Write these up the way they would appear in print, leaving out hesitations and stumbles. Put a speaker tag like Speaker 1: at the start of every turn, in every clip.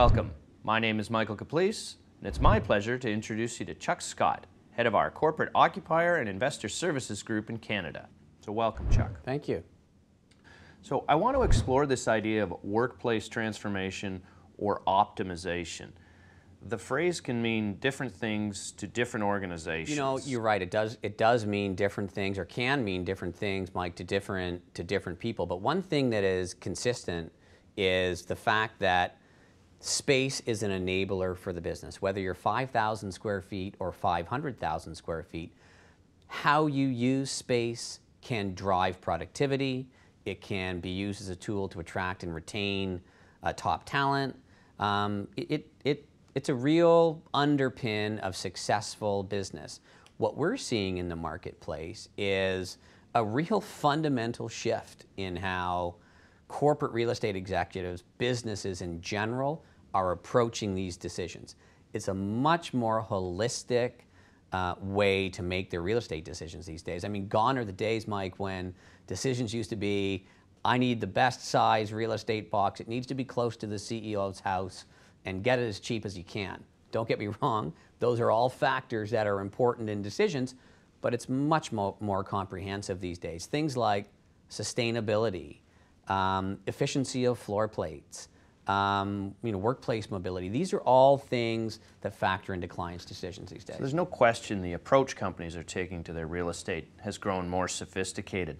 Speaker 1: Welcome. My name is Michael Caplice, and it's my pleasure to introduce you to Chuck Scott, head of our corporate occupier and investor services group in Canada. So welcome, Chuck.
Speaker 2: Thank you.
Speaker 1: So I want to explore this idea of workplace transformation or optimization. The phrase can mean different things to different organizations.
Speaker 2: You know, you're right. It does mean different things, or can mean different things, Mike, to different people. But one thing that is consistent is the fact that space is an enabler for the business. Whether you're 5,000 square feet or 500,000 square feet, how you use space can drive productivity. It can be used as a tool to attract and retain top talent. It's a real underpin of successful business. What we're seeing in the marketplace is a real fundamental shift in how corporate real estate executives, businesses in general, are approaching these decisions. It's a much more holistic way to make their real estate decisions these days. I mean, gone are the days, Mike, when decisions used to be, I need the best size real estate box, it needs to be close to the CEO's house, and get it as cheap as you can. Don't get me wrong, those are all factors that are important in decisions, but it's much more comprehensive these days. Things like sustainability, efficiency of floor plates, workplace mobility. These are all things that factor into clients' decisions these days.
Speaker 1: So there's no question the approach companies are taking to their real estate has grown more sophisticated.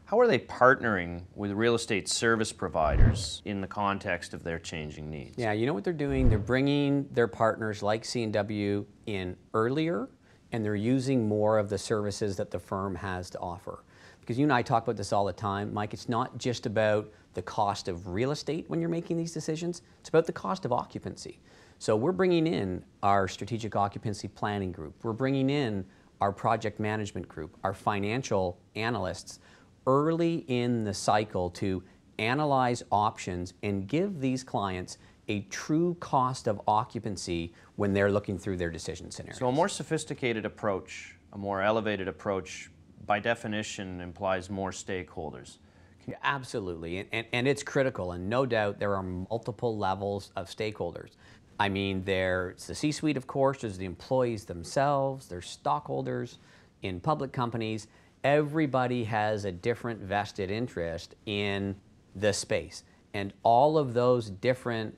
Speaker 1: How are they partnering with real estate service providers in the context of their changing needs?
Speaker 2: Yeah, you know what they're doing? They're bringing their partners like C&W in earlier, and they're using more of the services that the firm has to offer. Because you and I talk about this all the time, Mike, it's not just about the cost of real estate when you're making these decisions, it's about the cost of occupancy. So we're bringing in our strategic occupancy planning group, we're bringing in our project management group, our financial analysts, early in the cycle to analyze options and give these clients a true cost of occupancy when they're looking through their decision scenarios.
Speaker 1: So a more sophisticated approach, a more elevated approach, by definition implies more stakeholders.
Speaker 2: Absolutely, and it's critical, and no doubt there are multiple levels of stakeholders. I mean, there's the C-suite, of course, there's the employees themselves, there's stockholders in public companies. Everybody has a different vested interest in the space, and all of those different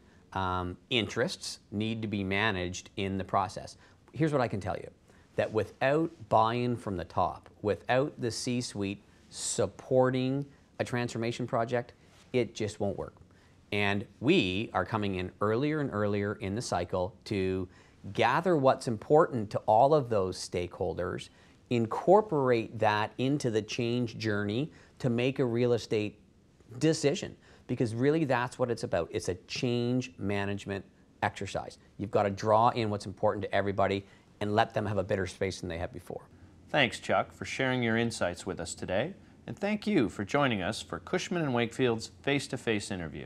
Speaker 2: interests need to be managed in the process. Here's what I can tell you, that without buy-in from the top, without the C-suite supporting a transformation project, it just won't work. And we are coming in earlier and earlier in the cycle to gather what's important to all of those stakeholders, incorporate that into the change journey to make a real estate decision. Because really that's what it's about. It's a change management exercise. You've got to draw in what's important to everybody and let them have a better space than they have before.
Speaker 1: Thanks, Chuck, for sharing your insights with us today. And thank you for joining us for Cushman & Wakefield's face-to-face interview.